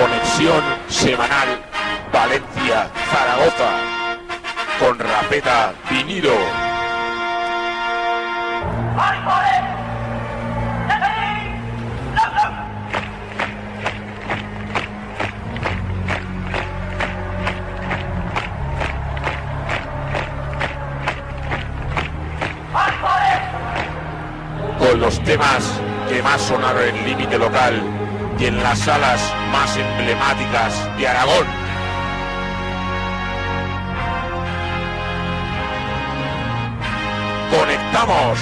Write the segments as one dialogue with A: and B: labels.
A: Conexión semanal Valencia-Zaragoza con Rafeta Vinilo. Con los temas que más sonaron en Límite Local y en las salas más emblemáticas de Aragón. ¡Conectamos!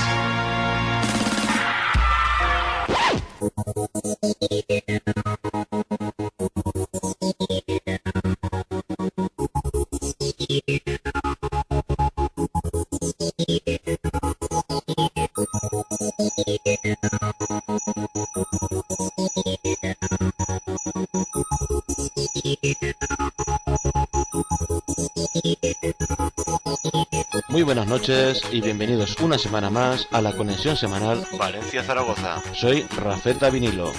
B: Muy buenas noches y bienvenidos una semana más a la conexión semanal Valencia-Zaragoza. Soy Rafeta Vinilo,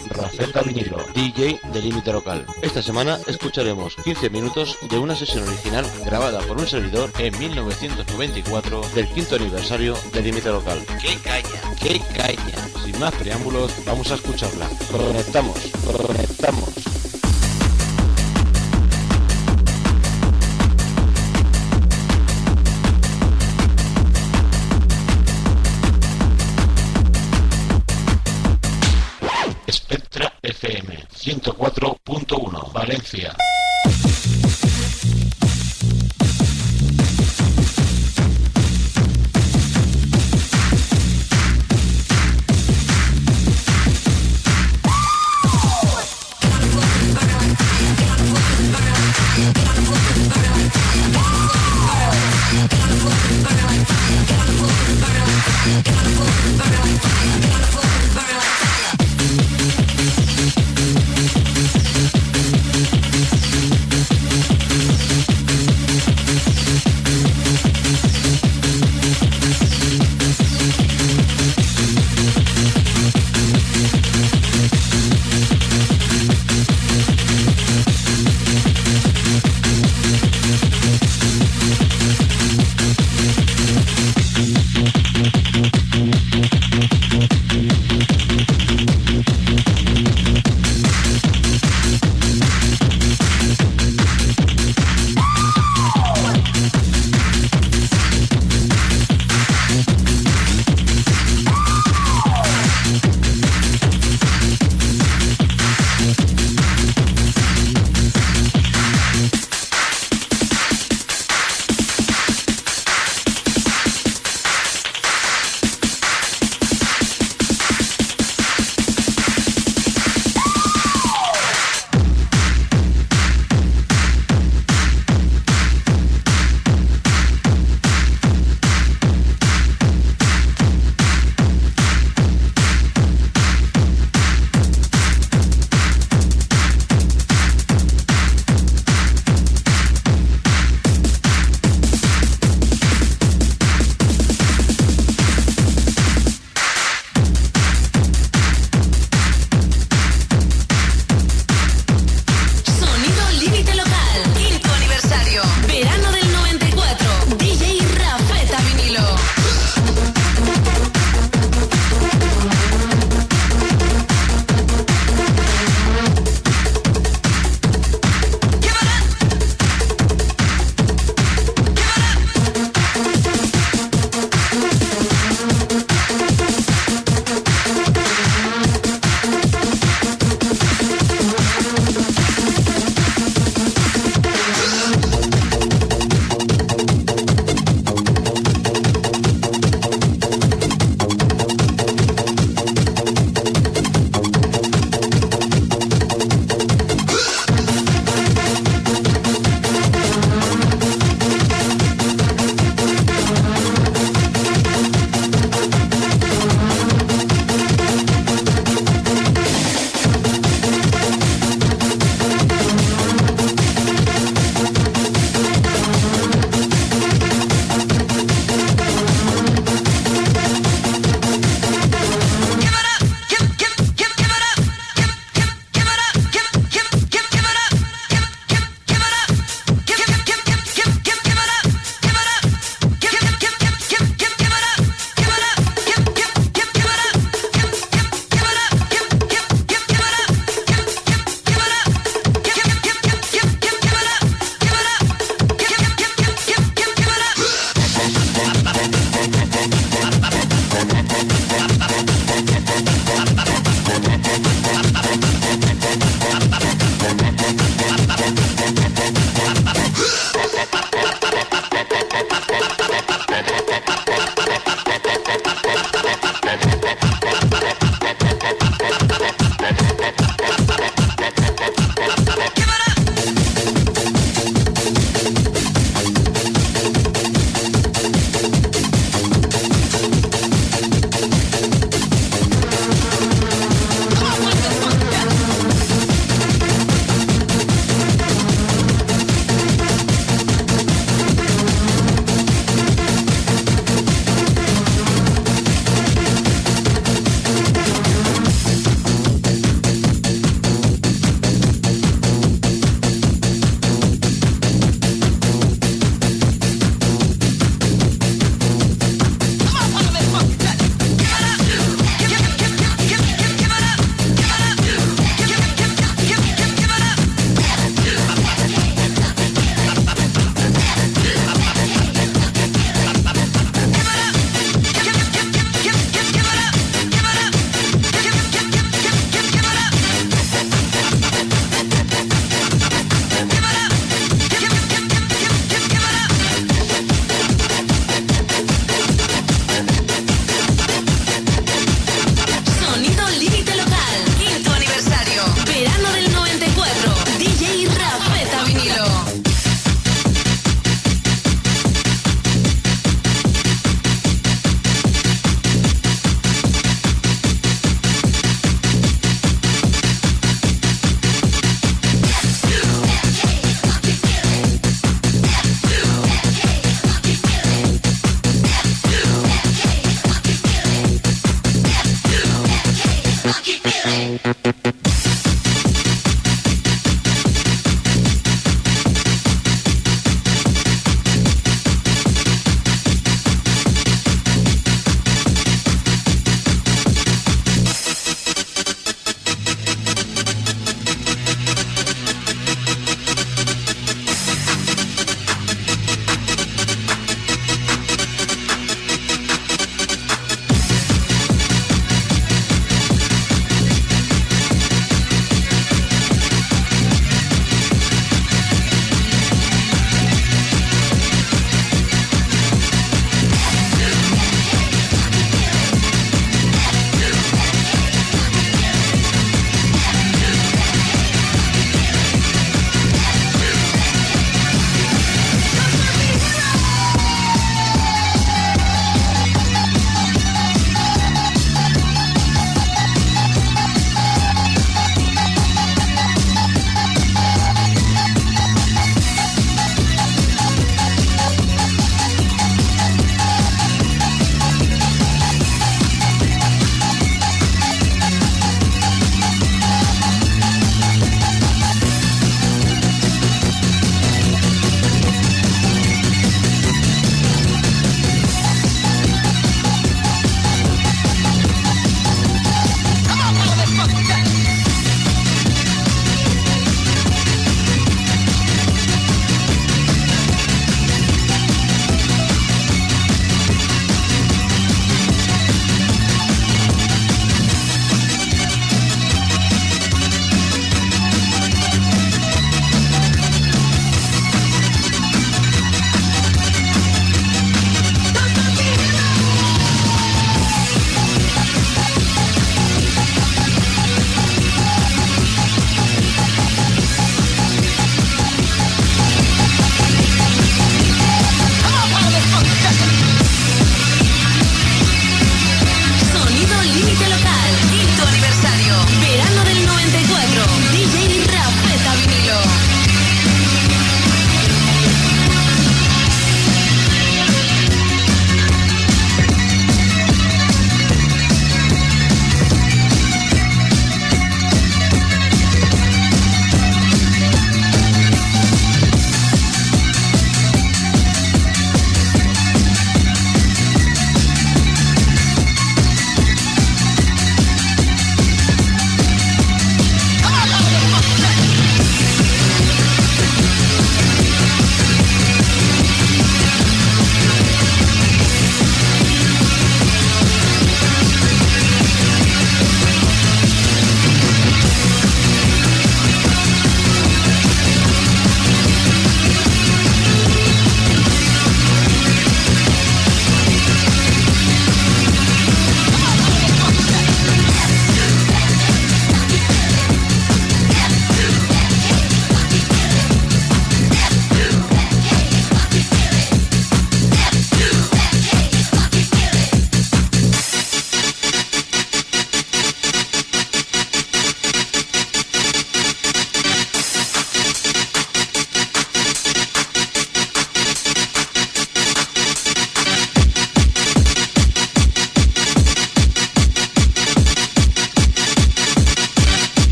B: DJ de Límite Local. Esta semana escucharemos 15 minutos de una sesión original grabada por un servidor en 1994 del 5º aniversario de Límite Local. ¡Qué caña! Sin más preámbulos, vamos a escucharla. Conectamos. Spectra FM 104.1 Valencia.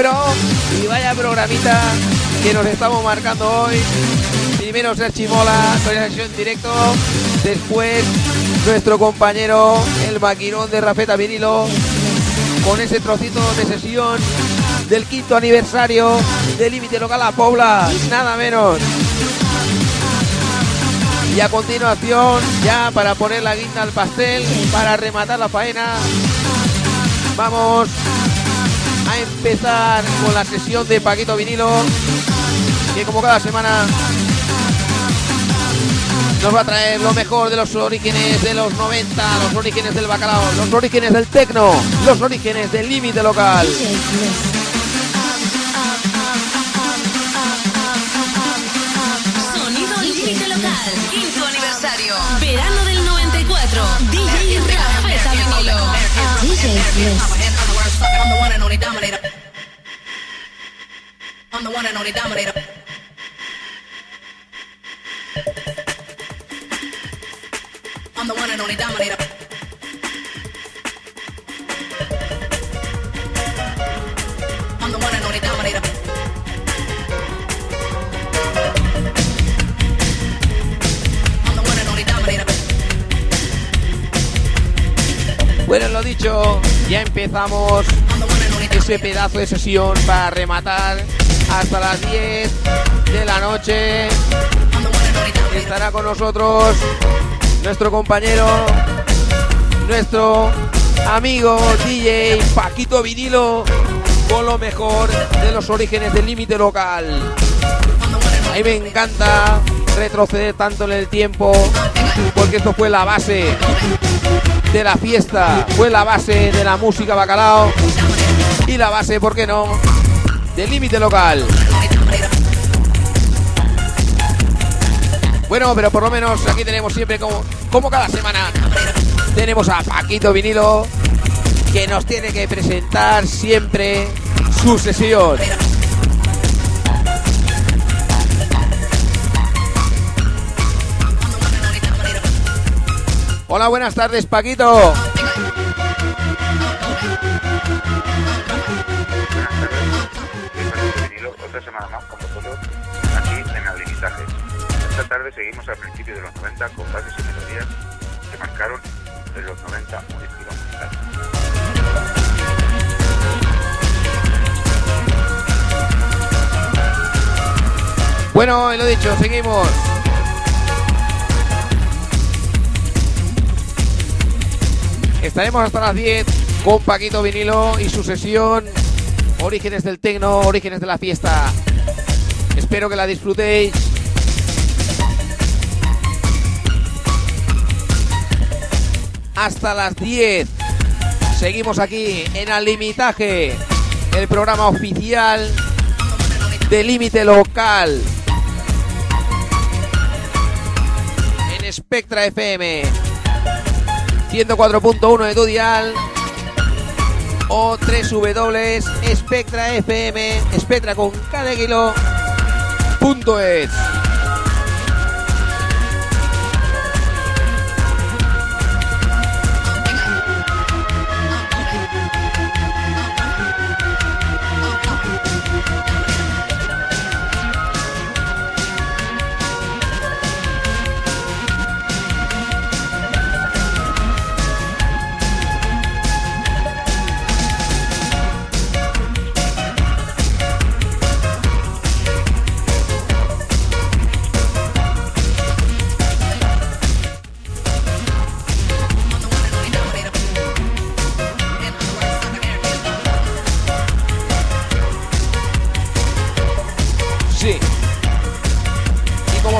C: Bueno, y vaya programita que nos estamos marcando hoy. Primero Sergi Mola con la sesión en directo. Después nuestro compañero, el maquinón de Rafeta Vinilo, con ese trocito de sesión del 5º aniversario de Límite Local La Pobla, nada menos. Y a continuación, ya para poner la guinda al pastel, para rematar la faena, vamos a empezar con la sesión de Paquito Vinilo, que como cada semana nos va a traer lo mejor de los orígenes de los 90, los orígenes del bacalao, los orígenes del tecno, los orígenes del Límite Local.
D: Sonido Límite Local, 5º aniversario, verano del 94, DJ Rafeta Vinilo. DJ Bliss.
E: I'm the one and only dominator. I'm the one and only dominator. I'm the one and only dominator. I'm the one and only dominator. I'm the one and only dominator.
C: Bueno, lo dicho, ya empezamos ese pedazo de sesión para rematar hasta las 10 de la noche. Estará con nosotros nuestro compañero, nuestro amigo DJ Paquito Vinilo, con lo mejor de los orígenes del Límite Local. A mí me encanta retroceder tanto en el tiempo, porque esto fue la base de la fiesta, fue la base de la música bacalao y la base, ¿por qué no?, del Límite Local. Bueno, pero por lo menos aquí tenemos siempre, como cada semana, tenemos a Paquito Vinilo, que nos tiene que presentar siempre su sesión. Hola, buenas tardes, Paquito.
F: Buenas tardes, Vinilo, otra semana más con vosotros, aquí en el limitaje. Esta tarde seguimos al principio de los 90 con bases y melodías que marcaron en los 90 un estilo musical.
C: Bueno, lo dicho, seguimos. Estaremos hasta las 10 con Paquito Vinilo y su sesión Orígenes del Tecno, Orígenes de la Fiesta. Espero que la disfrutéis. Hasta las 10. Seguimos aquí en Al Limitaje, el programa oficial de Límite Local en Spectra FM 104.1 de tu dial o www.spectrafm, Spectra con cada kilo .es.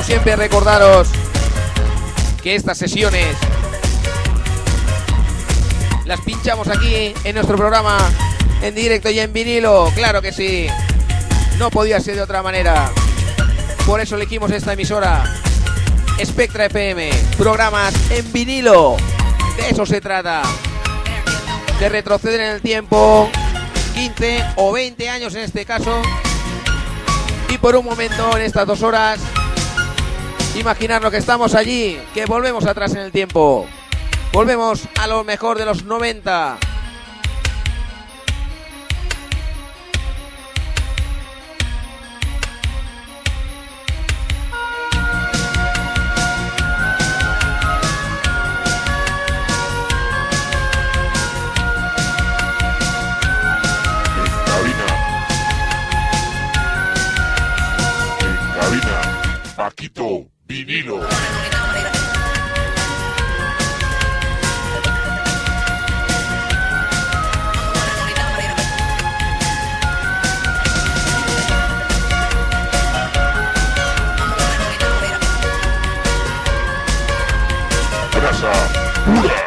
C: Siempre recordaros que estas sesiones las pinchamos aquí en nuestro programa en directo y en vinilo, claro que sí, no podía ser de otra manera, por eso elegimos esta emisora, Spectra FM, programas en vinilo, de eso se trata, de retroceder en el tiempo, 15 o 20 años en este caso, y por un momento en estas 2 horas imaginarnos que estamos allí, que volvemos atrás en el tiempo. Volvemos a lo mejor de los 90.
A: Paquito Vinilo. Grasa pura.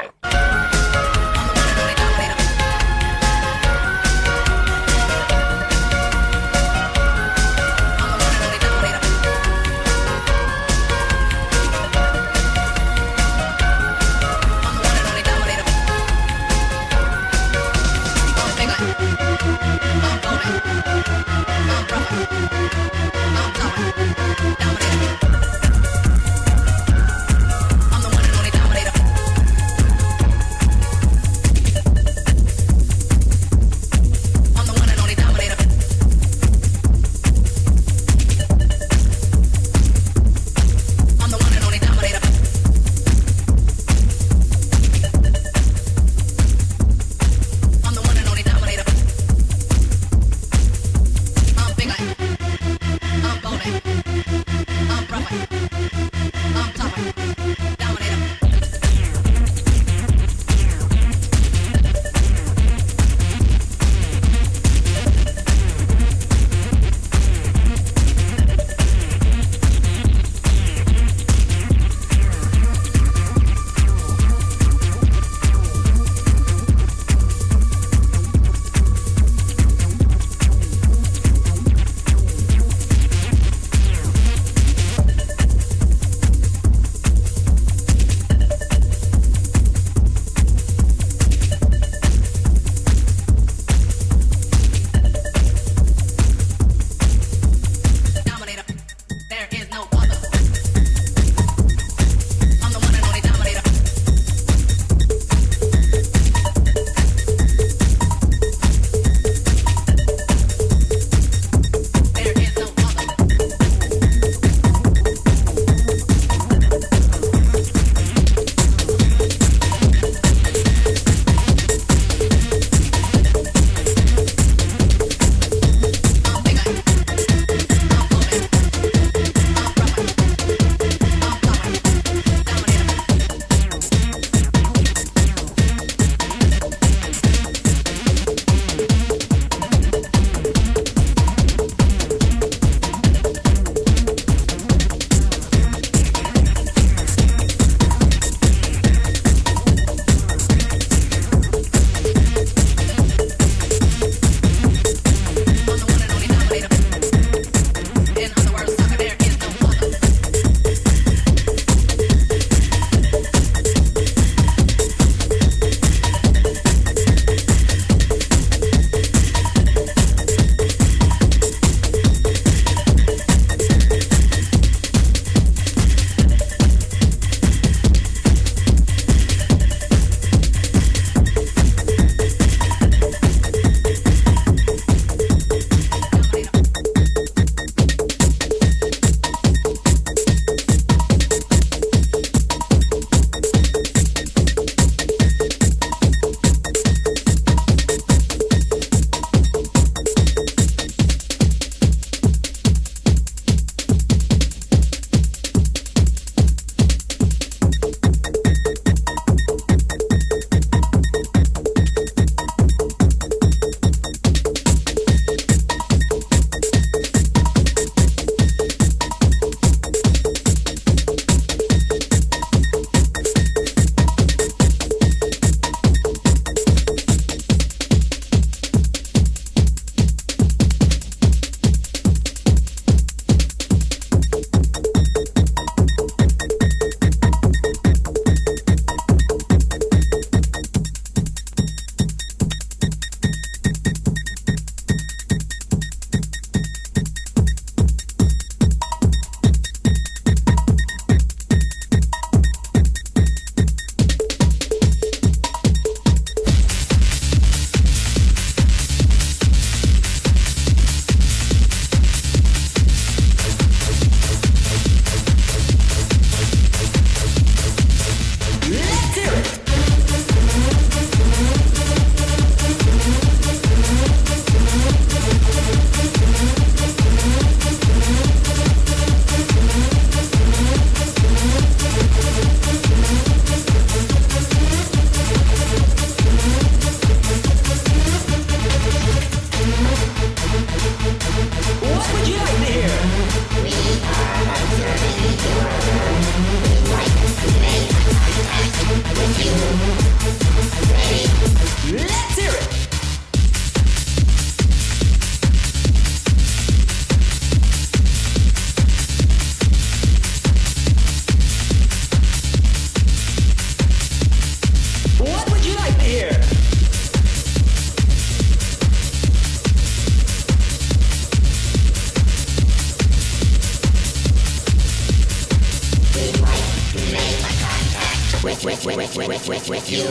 G: with you.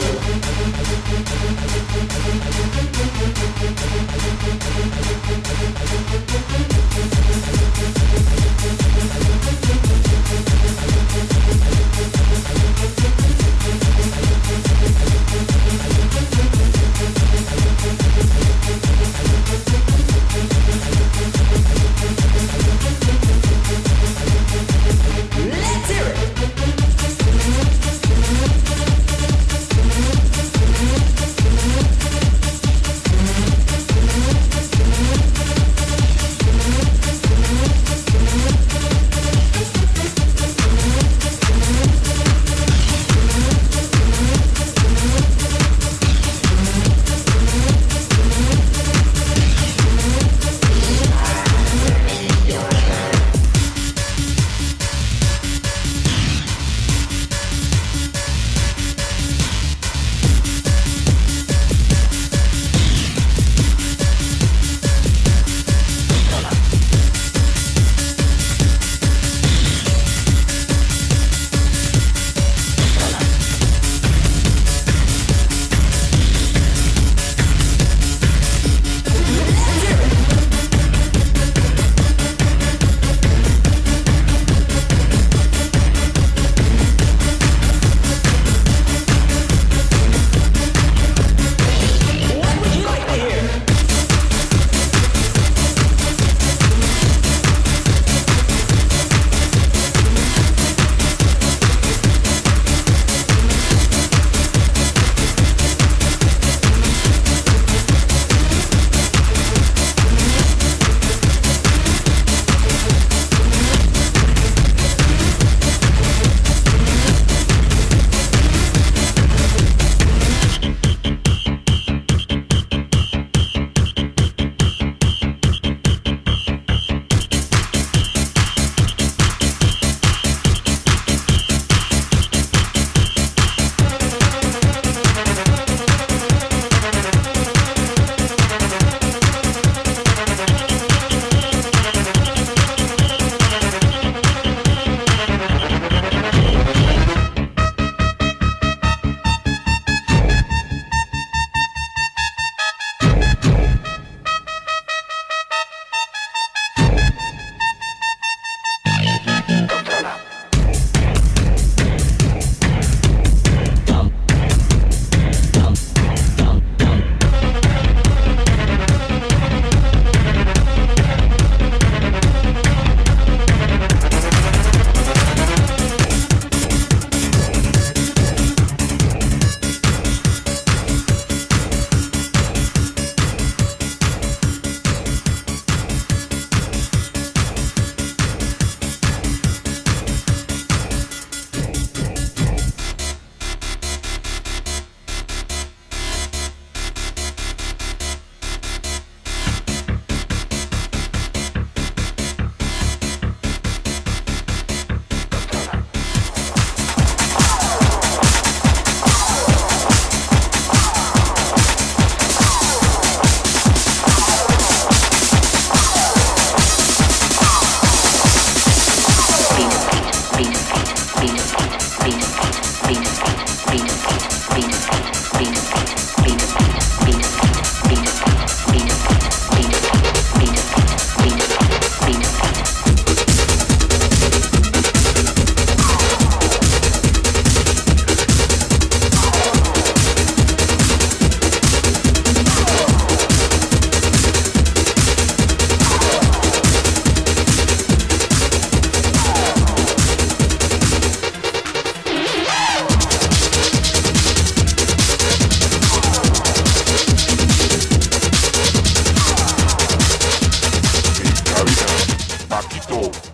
G: Let's hear it.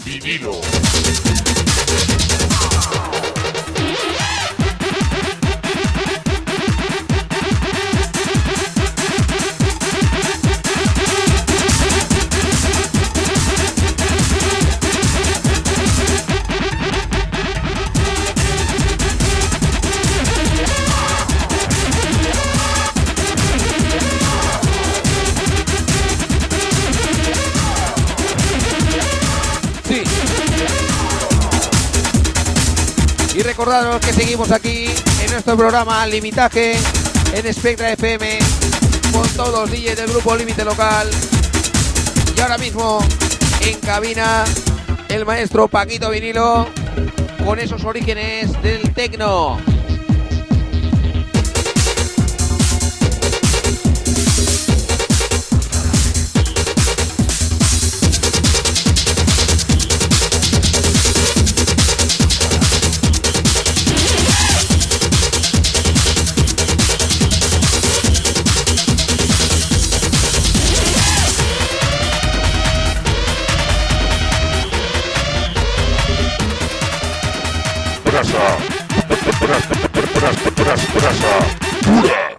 A: Vinilo.
C: Y recordaros que seguimos aquí en nuestro programa Limitaje en Spectra FM con todos los DJs del grupo Límite Local. Y ahora mismo en cabina el maestro Paquito Vinilo con esos orígenes del tecno.
A: Brasa pura.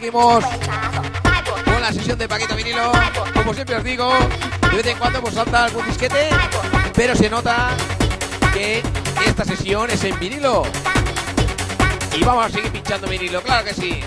C: seguimos con la sesión de Paquito Vinilo. Como siempre os digo, de vez en cuando pues salta algún disquete, pero se nota que esta sesión es en vinilo. Y vamos a seguir pinchando vinilo, claro que sí.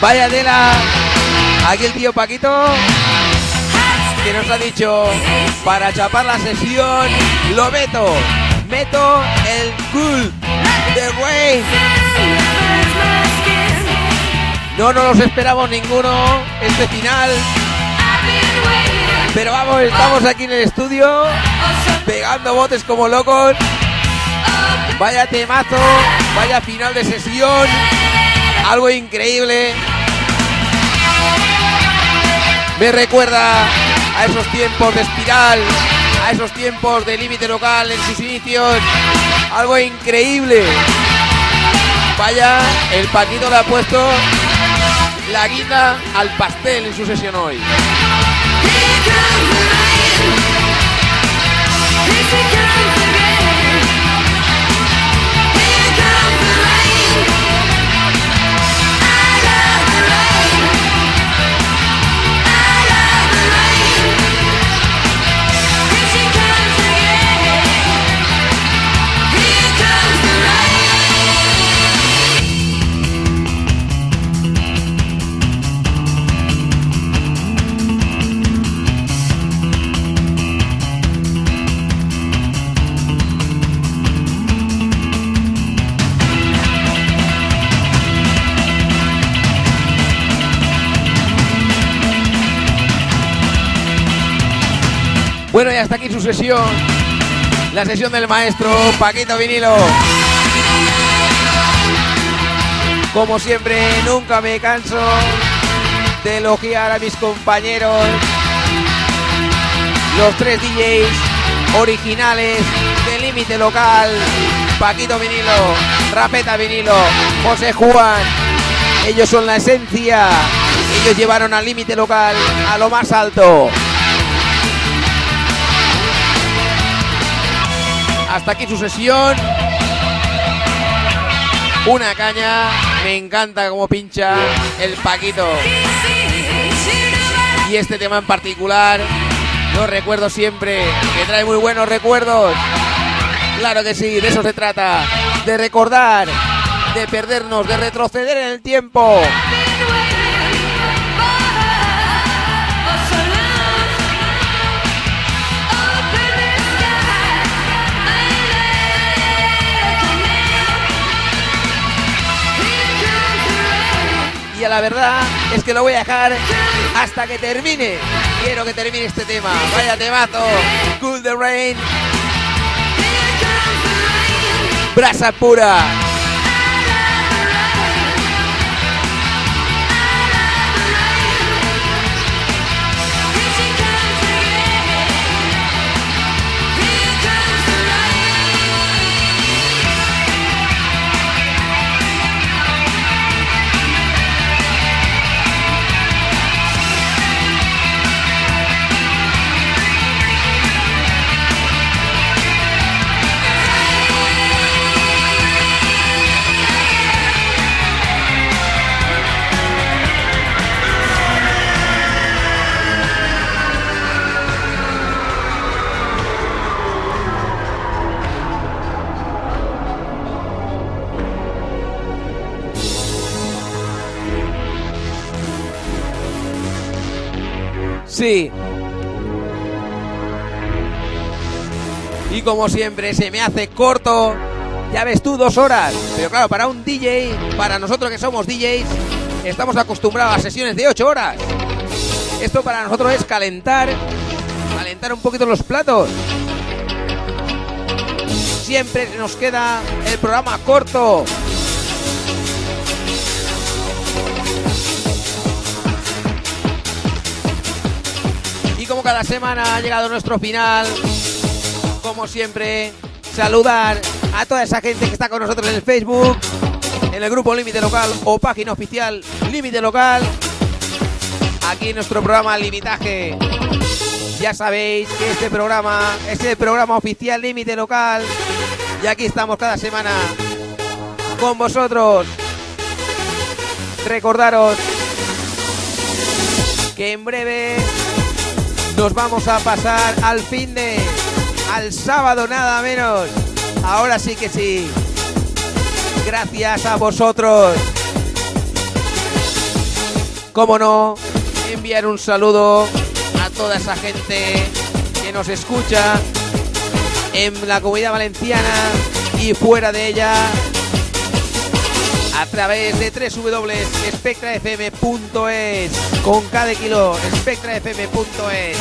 C: Vaya tela. Aquí el tío Paquito, que nos ha dicho, para chapar la sesión, lo meto el Cool The Rain. No nos los esperamos ninguno, este final. Pero vamos, estamos aquí en el estudio, pegando botes como locos. Vaya temazo, vaya final de sesión, algo increíble. Me recuerda a esos tiempos de Espiral, a esos tiempos de Límite Local en sus inicios. Algo increíble. Vaya, el Paquito le ha puesto la guinda al pastel en su sesión hoy. Bueno, y hasta aquí su sesión, la sesión del maestro Paquito Vinilo. Como siempre, nunca me canso de elogiar a mis compañeros, los 3 DJs originales de Límite Local: Paquito Vinilo, Rafeta Vinilo, José Juan. Ellos son la esencia, ellos llevaron al Límite Local a lo más alto. Hasta aquí su sesión. Una caña. Me encanta cómo pincha el Paquito. Y este tema en particular lo recuerdo siempre, que trae muy buenos recuerdos. Claro que sí, de eso se trata. De recordar, de perdernos, de retroceder en el tiempo. Y a la verdad es que lo voy a dejar hasta que termine. Quiero que termine este tema. Vaya temazo. Cool The Rain. Brasa pura. Sí. Y como siempre se me hace corto. Ya ves tú, 2 horas. Pero claro, para un DJ, para nosotros que somos DJs, estamos acostumbrados a sesiones de 8 horas. Esto para nosotros es calentar un poquito los platos. Siempre nos queda el programa corto. Y como cada semana ha llegado nuestro final, como siempre, saludar a toda esa gente que está con nosotros en el Facebook, en el grupo Límite Local o página oficial Límite Local. Aquí en nuestro programa Limitaje. Ya sabéis que este programa es el programa oficial Límite Local. Y aquí estamos cada semana con vosotros. Recordaros que en breve nos vamos a pasar al al sábado nada menos. Ahora sí que sí. Gracias a vosotros. Cómo no, enviar un saludo a toda esa gente que nos escucha en la Comunidad Valenciana y fuera de ella a través de www.spectrafm.es con cada kilo, spectrafm.es,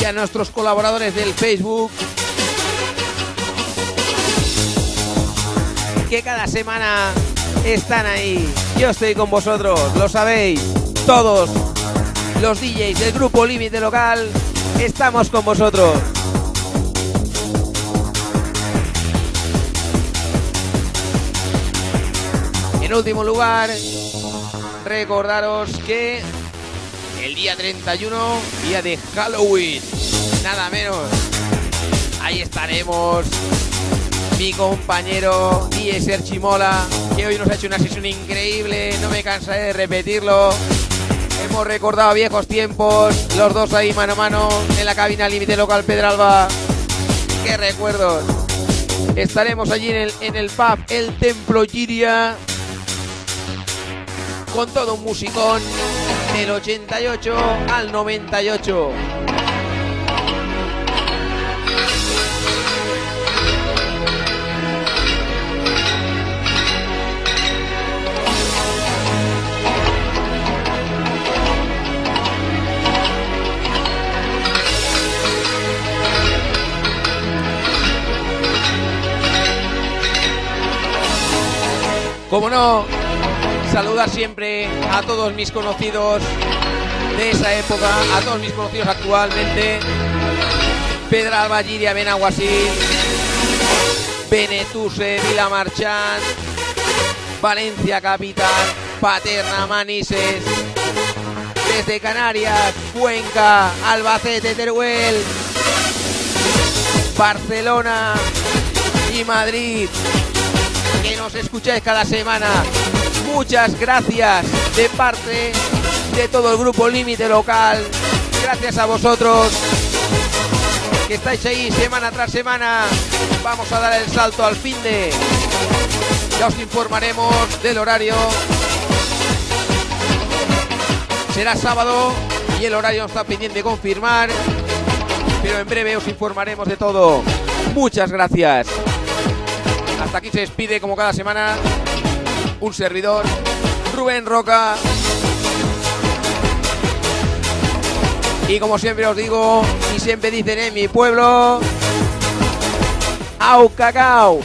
C: y a nuestros colaboradores del Facebook que cada semana están ahí. Yo estoy con vosotros, lo sabéis, todos los DJs del grupo Límite Local estamos con vosotros. En último lugar, recordaros que el día 31, día de Halloween, nada menos, ahí estaremos mi compañero DJ Sergi Mola, que hoy nos ha hecho una sesión increíble, no me cansaré de repetirlo. Hemos recordado viejos tiempos, los dos ahí mano a mano en la cabina Límite Local Pedralba. ¡Qué recuerdos! Estaremos allí en el pub El Templo Giria con todo un musicón del 88 al 98. Como no, saludar siempre a todos mis conocidos de esa época, a todos mis conocidos actualmente: Pedralba, Giria, Benaguasil, Benetús, Vilamarchant, Valencia Capital, Paterna, Manises, desde Canarias, Cuenca, Albacete, Teruel, Barcelona y Madrid, que nos escucháis cada semana. Muchas gracias de parte de todo el grupo Límite Local. Gracias a vosotros que estáis ahí semana tras semana. Vamos a dar el salto al finde. Ya os informaremos del horario. Será sábado y el horario está pendiente de confirmar, pero en breve os informaremos de todo. Muchas gracias. Hasta aquí se despide, como cada semana, un servidor, Rubén Roca. Y como siempre os digo, y siempre dicen en mi pueblo, ¡au cacao!